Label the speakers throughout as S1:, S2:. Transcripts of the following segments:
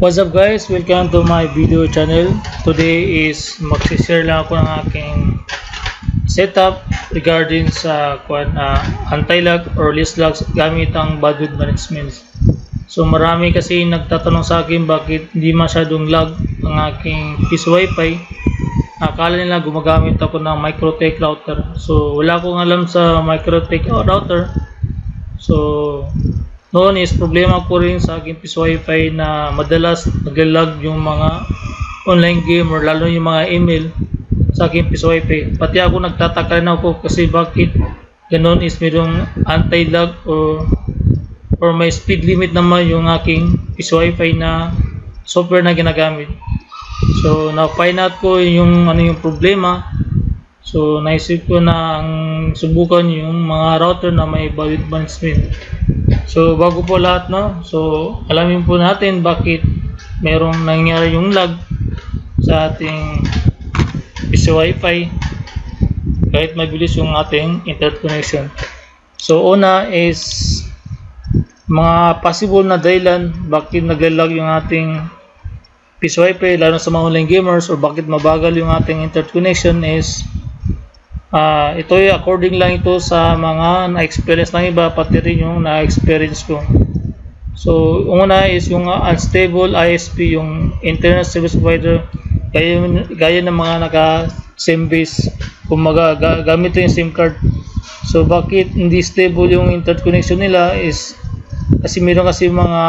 S1: What's up guys? Welcome to my video channel. Today is mag-share lang ako ng aking setup regarding sa anti-lag or least lags gamit ang bandwidth management. So marami kasi nagtatanong sa akin bakit hindi masyadong lag ang aking piece wifi. Akala nila gumagamit ako ng Microtech router. So wala akong alam sa Microtech router. So noon is problema ko rin sa aking piece wifi na madalas naglalag yung mga online game or lalo yung mga email sa aking piece wifi. Pati ako nagtataka rin ako kasi bakit ganun is mayroong anti-lag or may speed limit naman yung aking piece wifi na software na ginagamit. So na-find out ko yung yung problema. So naisip ko na ang subukan yung mga router na may bandwidth management. So bago po lahat, no, so alamin po natin bakit merong nangyari yung lag sa ating PC wifi kahit mabilis yung ating internet connection. So una is mga possible na dahilan bakit naglalag yung ating PC wifi lalo sa mga online gamers or bakit mabagal yung ating internet connection is ito ay according lang ito sa mga na-experience ng iba, pati rin yung na-experience ko. So una is yung unstable ISP, yung internet service provider, gaya ng mga naka-SIM base, kumaga gamit yung SIM card. So bakit hindi stable yung internet connection nila is kasi meron kasi mga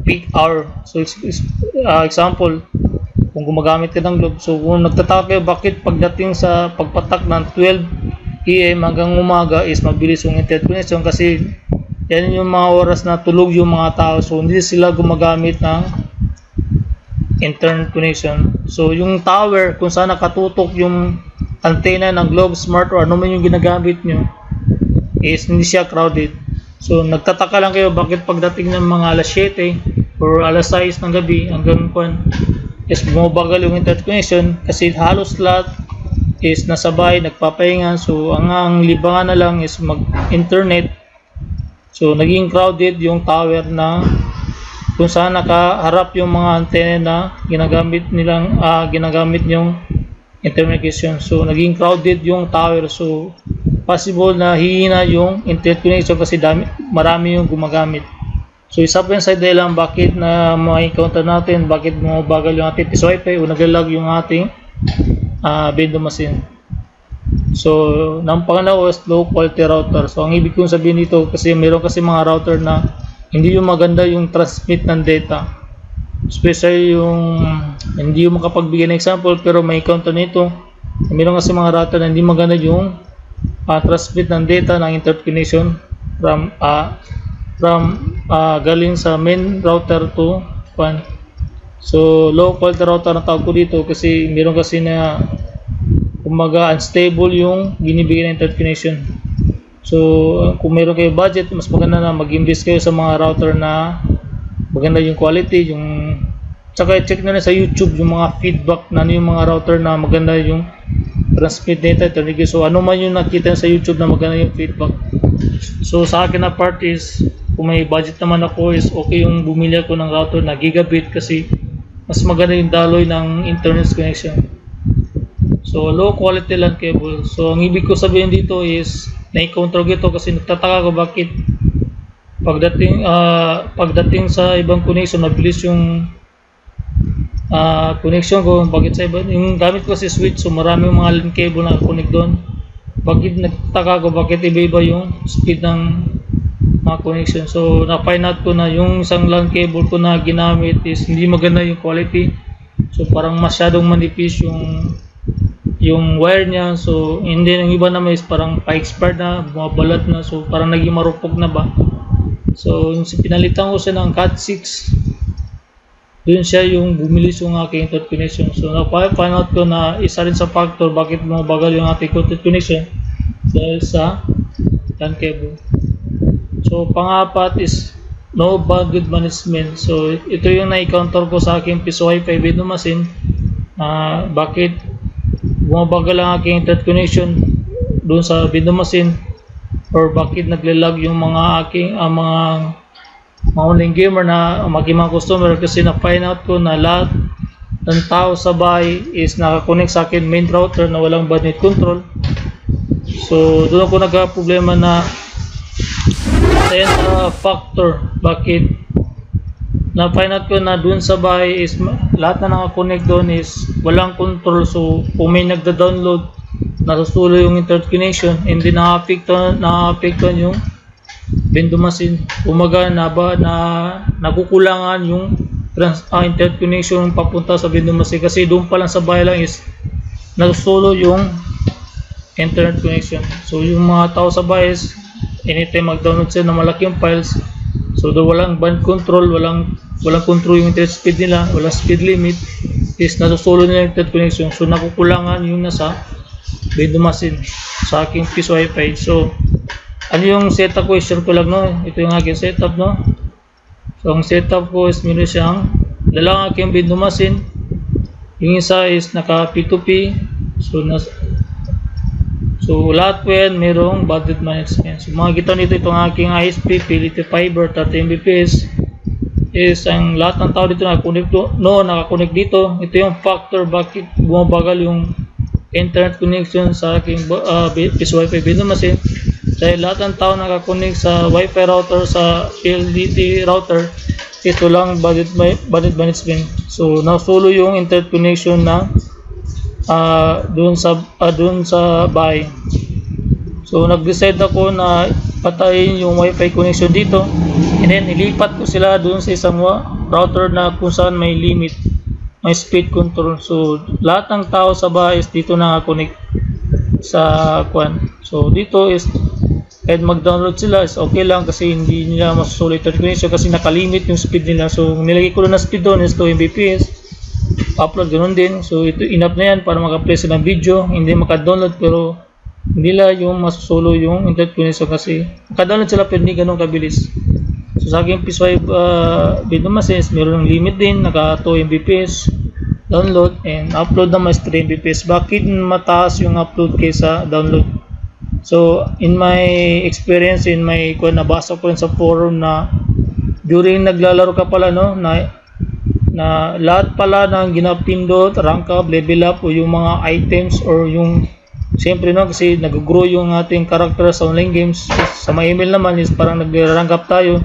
S1: peak hour. So example, kung gumagamit ka ng Globe, so kung nagtataka kayo bakit pagdating sa pagpatak ng 12 AM hanggang umaga is mabilis yung internet connection kasi yan yung mga oras na tulog yung mga tao, so hindi sila gumagamit ng internet connection. So yung tower kung saan nakatutok yung antenna ng Globe Smart or ano man yung ginagamit nyo is hindi siya crowded. So nagtataka lang kayo bakit pagdating ng mga alas 7 or alas 6 ng gabi hanggang is bumabagal yung internet connection kasi halos lahat is nasa bahay nagpapahinga. So ang libangan na lang is mag-internet. So naging crowded yung tower na kung saan nakaharap yung mga antena na ginagamit nilang ginagamit yung internet connection. So naging crowded yung tower. So possible na hihina yung internet connection kasi marami yung gumagamit. So isa po yung side lang bakit na ma-encounter natin bakit bumabagal yung ating piece wifi o naglalag yung ating vending machine. So nang pangalawa is low quality router. So ang ibig kong sabihin dito kasi meron kasi mga router na hindi yung maganda yung transmit ng data. Especially yung hindi yung makapagbigay ng example pero may encounter nito. Meron kasi mga router na hindi maganda yung transmit ng data ng internet connection galing sa main router to one. So low quality router na tawag ko dito kasi meron kasi na kumaga unstable yung binibigay ng internet connection. So kung meron kayo budget, mas maganda na mag-invest kayo sa mga router na maganda yung quality, yung tsaka check na sa YouTube yung mga feedback na yung mga router na maganda yung transmit data. So ano man yung nakita sa YouTube na maganda yung feedback. So sa akin na part is kung may budget naman ako is okay yung bumili ako ng router na gigabit kasi mas maganda yung daloy ng internet connection. So low quality LAN cable. So ang ibig ko sabihin dito is na-encounter ko ito kasi nagtataka ko bakit pagdating sa ibang connection mabilis yung connection ko. Bakit sa iba yung gamit ko si switch, so marami mga LAN cable na connect doon. Bakit nagtataka ko bakit iba-iba yung speed ng mga connection. So na-find out ko na yung isang LAN cable ko na ginamit is hindi maganda yung quality. So parang masyadong manipis yung wire niya. So hindi, yung iba naman is parang pa-expired na, bumabalat na, so parang naging marupok na ba. So yung pinalitan ko siya ng Cat6, doon siya yung bumilis yung aking internet connection. So na-find out ko na isa rin sa factor bakit bumabagal yung ating internet connection dahil sa LAN cable. So pang-apat is no bandwidth management. So ito yung na-encounter ko sa aking piece wifi vending machine. Bakit bumabagal ang aking internet connection doon sa vending machine or bakit naglalag yung mga aking mga mga online gamer na mga customer, kasi na-find out ko na lahat ng tao sa bahay is nakakonect sa akin main router na walang bandwidth control. So doon ako nagka-problema na factor bakit na-find out ko na doon sa bahay is lahat na nakakonect doon is walang control. So kung may nagda-download, nasusulo yung internet connection, hindi na-apektuhan yung vending machine. Umaga nakukulangan yung internet connection papunta sa vending machine, kasi doon pa lang sa bahay lang is nasusulo yung internet connection. So yung mga tao sa bahay is anytime mag-download sila ng malaking files, so doon walang band control, walang control yung internet speed nila, walang speed limit, is nasusulo nila yung internet connection. So nakukulangan yung nasa vending machine sa aking piece wifi. So ano yung setup ko, share ko lang, no? Ito yung aking setup, no? So ang setup ko is meron siyang dalang aking vending machine. Yung isa is naka P2P. So lahat po yan merong budget management. So makikita nito itong aking ISP Fidelity Fiber 30 Mbps is ang lahat ng tao dito nakakonect dito. Ito yung factor bakit bumabagal yung internet connection sa aking piece wifi vending machine. Dahil lahat ng tao nakakonect sa wifi router, sa PLDT router, ito lang budget management. So nasulo yung internet connection na doon sa bahay. So nag-decide ako na patayin yung wifi connection dito, and then ilipat ko sila doon sa isang router na kung saan may limit, may speed control. So lahat ng tao sa bahay is dito nakakonect sa So dito is kahit mag-download sila is okay lang, kasi hindi nila masusulit internet connection kasi nakalimit yung speed nila. So nilagay ko na speed doon is 2 Mbps. Upload ganoon din. So ito enough na yan para maka-play sila ng video, hindi maka-download pero hindi lang yung masusulo yung internet connection, kasi maka-download sila pero hindi ganun kabilis. So sa aking piece wifi video machine meron ng limit din, naka 2 Mbps download, and upload naman is 3 Mbps. Bakit mataas yung upload kaysa download? So in my experience, nabasa ko rin sa forum na during naglalaro ka pala, no, na lahat pala ng ginapindot, rank up, level up, o yung mga items, or yung siyempre, no, kasi nag-grow yung ating character sa online games. Sa my email naman is parang nag-rank up tayo,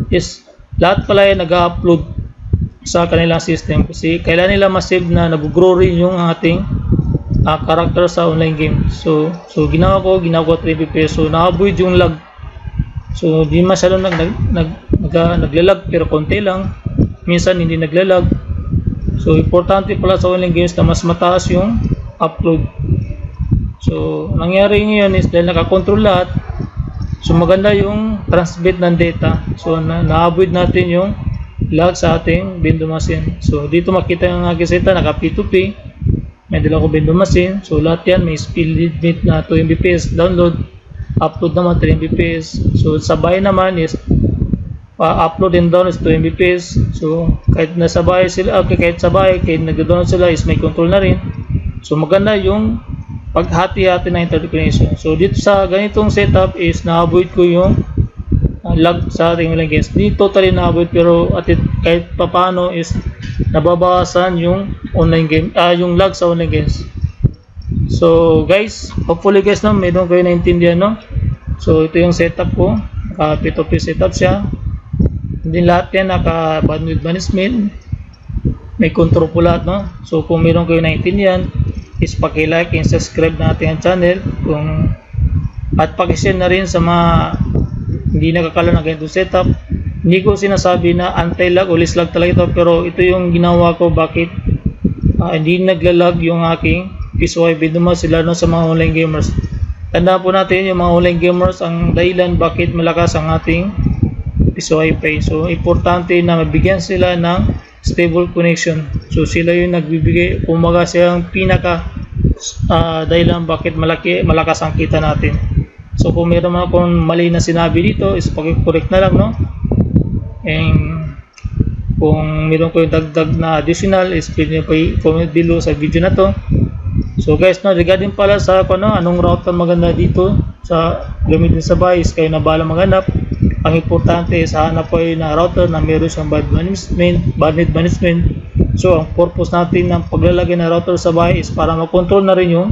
S1: is lahat pala ay nag-upload sa kanilang system, kasi kailan nila ma-save na nag-grow rin yung ating character sa online game. So ginawa ko 3 Mbps. So na-avoid yung lag. So di masyado naglalag, pero konti lang. Minsan hindi naglalag. So importante pala sa online games na mas mataas yung upload. So nangyari ngayon is dahil nakakontrol lahat, so maganda yung transmit ng data. So na-avoid natin yung lag sa ating vending machine. So dito makita yung aking setup, naka P2P. May dala ko vending machine. So lahat yan may speed limit na 2 Mbps download, upload naman 3 Mbps. So sa bahay naman is upload and download is 2 Mbps. So kahit nasa bahay sila, kahit sa bahay, kahit nag-download sila is may control na rin. So maganda yung paghati-hati na internet connection. So dito sa ganitong setup is na-avoid ko yung lag sa ating online games. Hindi totally na-avoid, pero kahit papano is nababawasan yung online game, yung lag sa online games. So guys, hopefully guys, no, meron kayo naintindihan, no? So ito yung setup ko, naka P2P setup siya. Hindi lahat yan naka bandwidth management, may control po lahat, no? So kung meron kayo naintindihan is paki-like and subscribe na ating channel, at paki-share na rin sa mga hindi nakakala na ganitong setup. Hindi ko sinasabi na anti-lag o less lag talaga ito, pero ito yung ginawa ko bakit hindi naglalag yung aking piece wifi naman sila, no, sa mga online gamers. Tandaan po natin yung mga online gamers ang dahilan bakit malakas ang ating piece wifi. So importante na mabigyan sila ng stable connection. So sila yung nagbibigay, kumaga silang pinaka dahilan bakit malakas ang kita natin. So kung meron man akong mali na sinabi dito is pag-correct na lang, no? And kung meron ko yung dagdag na additional is pwede nyo pa i-comment below sa video na to. So guys, no, regarding pala sa anong router maganda dito sa gamitin sa bahay is kayo na bahala maghanap. ang importante is hanap po na router na meron siyang bandwidth management. So ang purpose natin ng paglalagay ng router sa bahay is para makontrol na rin yung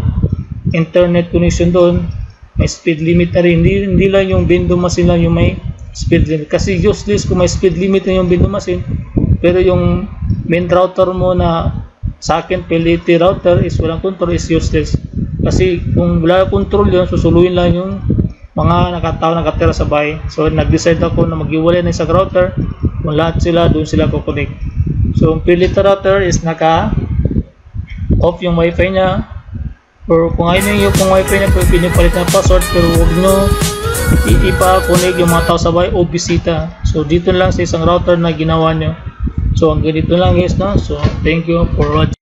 S1: internet connection doon. May speed limit na rin, hindi lang yung vending machine lang yung may speed limit, kasi useless kung may speed limit na yung vending machine pero yung main router mo na sa akin PLDT router is walang control, is useless. Kasi kung wala control yun, susuluin lang yung mga nakatira sa bahay. So nag-decide ako na mag-iwalay na isang router, kung lahat sila doon sila kukonek. So ang PLDT router is naka off yung wifi niya, or kung ayaw nyo yung wifi niya, pinipalit na password, pero huwag nyo ipa-connect yung mga tao sa bahay o bisita. So dito lang sa isang router na ginawa nyo. So ang ganito lang guys, no? So thank you for watching.